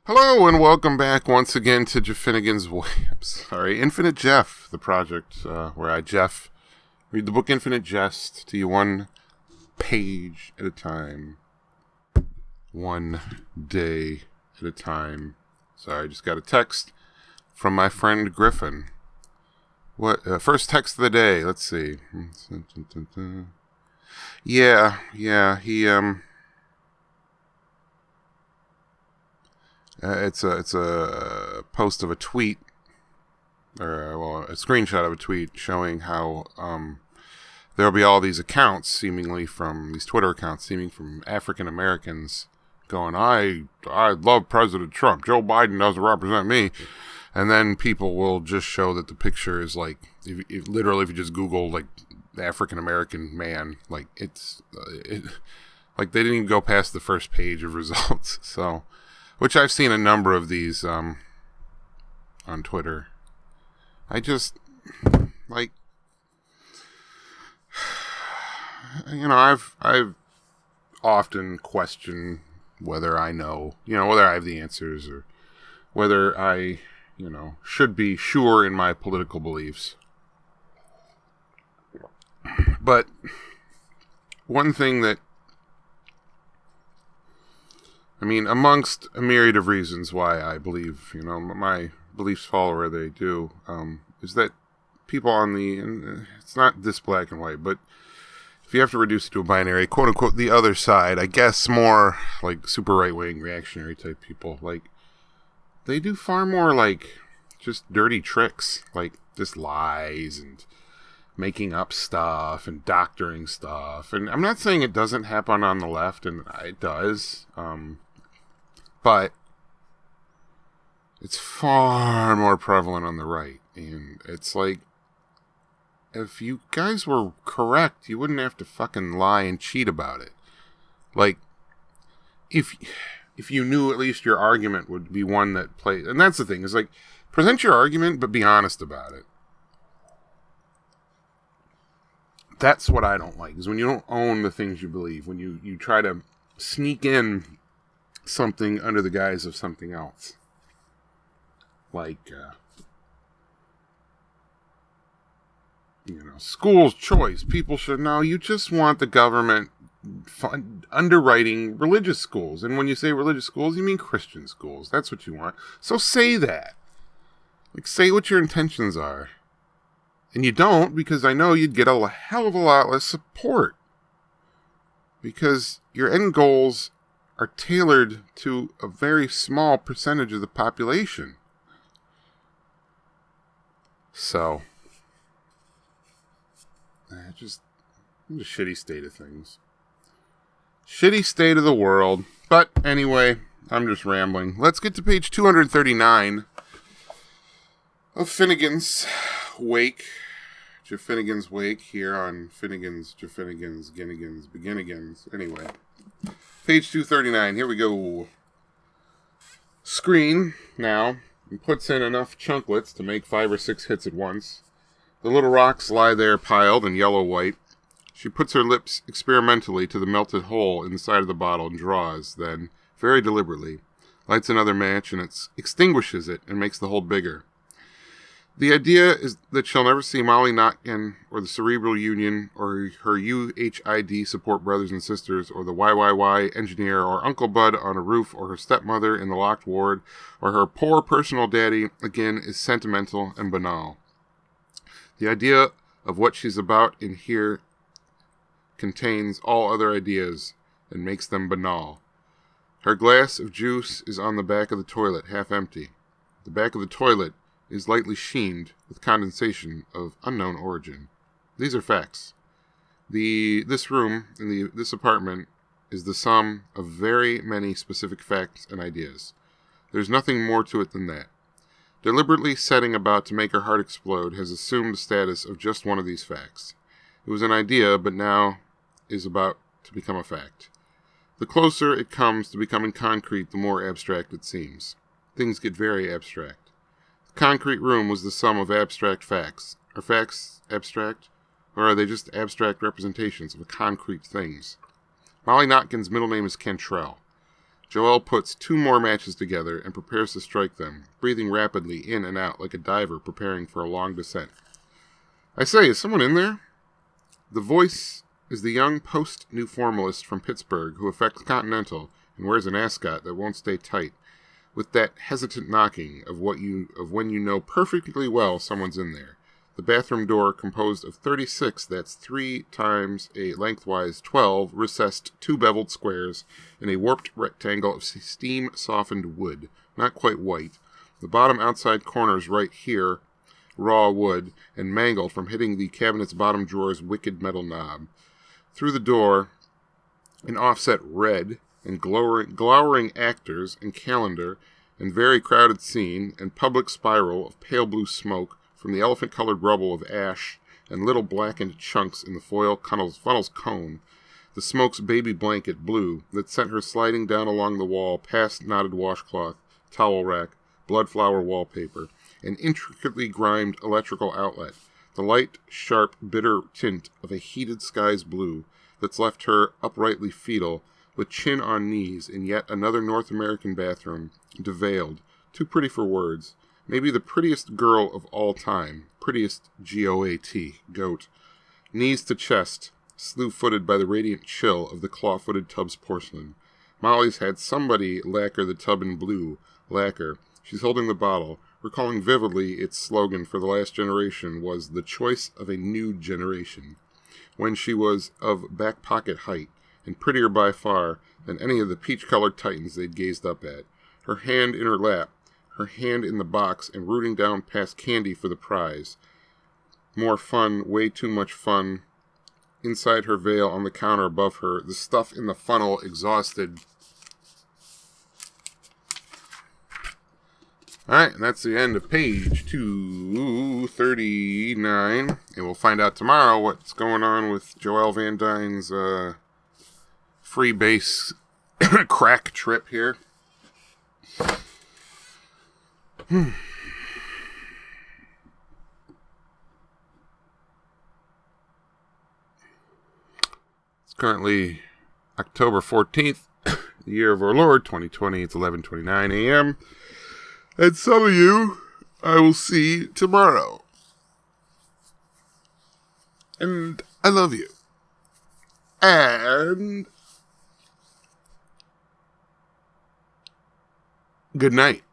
Hello and welcome back once again to Finnegan's Infinite Jeff, the project where I, Jeff, read the book Infinite Jest to you one page at a time, one day at a time. Sorry, I just got a text from my friend Griffin. What? First text of the day. Let's see. Yeah, he it's a post of a tweet, or a screenshot of a tweet showing how there'll be all these accounts, seemingly from these Twitter accounts, seeming from African Americans, going, I love President Trump. Joe Biden doesn't represent me. And then people will just show that the picture is like, if you just Google like African American man, like like they didn't even go past the first page of results. So. Which I've seen a number of these on Twitter. I just, like, I've often questioned whether I know, whether I have the answers or whether I, should be sure in my political beliefs. But one thing that, amongst a myriad of reasons why I believe, my beliefs fall where they do, is that people and it's not this black and white, but if you have to reduce it to a binary, quote unquote, the other side, I guess more like super right-wing reactionary type people, like, they do far more like just dirty tricks, like just lies and making up stuff and doctoring stuff. And I'm not saying it doesn't happen on the left, and it does, but it's far more prevalent on the right. And it's like, if you guys were correct, you wouldn't have to fucking lie and cheat about it. Like, if you knew at least your argument would be one that plays. And that's the thing, is like, present your argument, but be honest about it. That's what I don't like, is when you don't own the things you believe, when you try to sneak in something under the guise of something else. Like, school's choice. People should know. You just want the government underwriting religious schools. And when you say religious schools, you mean Christian schools. That's what you want. So say that. Like, say what your intentions are. And you don't, because I know you'd get a hell of a lot less support. Because your end goals are tailored to a very small percentage of the population. So, just a shitty state of things. Shitty state of the world. But anyway, I'm just rambling. Let's get to page 239 of Finnegan's Wake. Finnegan's Wake here on Finnegan's, Ginnigans, Beginnigans. Anyway, page 239. Here we go. Screen now, and puts in enough chunklets to make 5 or 6 hits at once. The little rocks lie there piled in yellow-white. She puts her lips experimentally to the melted hole in the side of the bottle and draws, then, very deliberately, lights another match and extinguishes it and makes the hole bigger. The idea is that she'll never see Molly Notkin, or the Cerebral Union, or her UHID support brothers and sisters, or the YYY engineer, or Uncle Bud on a roof, or her stepmother in the locked ward, or her poor personal daddy, again, is sentimental and banal. The idea of what she's about in here contains all other ideas and makes them banal. Her glass of juice is on the back of the toilet, half empty. The back of the toilet is lightly sheened with condensation of unknown origin. These are facts. This room in this apartment is the sum of very many specific facts and ideas. There's nothing more to it than that. Deliberately setting about to make her heart explode has assumed the status of just one of these facts. It was an idea, but now is about to become a fact. The closer it comes to becoming concrete, the more abstract it seems. Things get very abstract. Concrete room was the sum of abstract facts. Are facts abstract? Or are they just abstract representations of concrete things? Molly Notkin's middle name is Cantrell. Joelle puts 2 more matches together and prepares to strike them, breathing rapidly in and out like a diver preparing for a long descent. I say, is someone in there? The voice is the young post-new formalist from Pittsburgh who affects Continental and wears an ascot that won't stay tight, with that hesitant knocking of when you know perfectly well someone's in there. The bathroom door, composed of 36, that's 3 times a lengthwise 12, recessed 2 beveled squares in a warped rectangle of steam-softened wood, not quite white. The bottom outside corners right here, raw wood, and mangled from hitting the cabinet's bottom drawer's wicked metal knob. Through the door, an offset red and glowering actors and calendar and very crowded scene and public spiral of pale blue smoke from the elephant-colored rubble of ash and little blackened chunks in the foil funnel's cone, the smoke's baby blanket blue that sent her sliding down along the wall past knotted washcloth, towel rack, bloodflower wallpaper, an intricately grimed electrical outlet, the light, sharp, bitter tint of a heated sky's blue that's left her uprightly fetal, with chin on knees in yet another North American bathroom, deveiled, too pretty for words, maybe the prettiest girl of all time, prettiest G-O-A-T, goat, knees to chest, slew-footed by the radiant chill of the claw-footed tub's porcelain. Molly's had somebody lacquer the tub in blue, lacquer. She's holding the bottle, recalling vividly its slogan for the last generation was the choice of a new generation, when she was of back-pocket height, and prettier by far than any of the peach-colored titans they'd gazed up at. Her hand in her lap, her hand in the box, and rooting down past candy for the prize. More fun, way too much fun. Inside her veil on the counter above her, the stuff in the funnel exhausted. Alright, and that's the end of page 239. And we'll find out tomorrow what's going on with Joelle Van Dyne's free base crack trip here. It's currently October 14th, the year of our Lord, 2020. It's 11:29 a.m. And some of you I will see tomorrow. And I love you. And good night.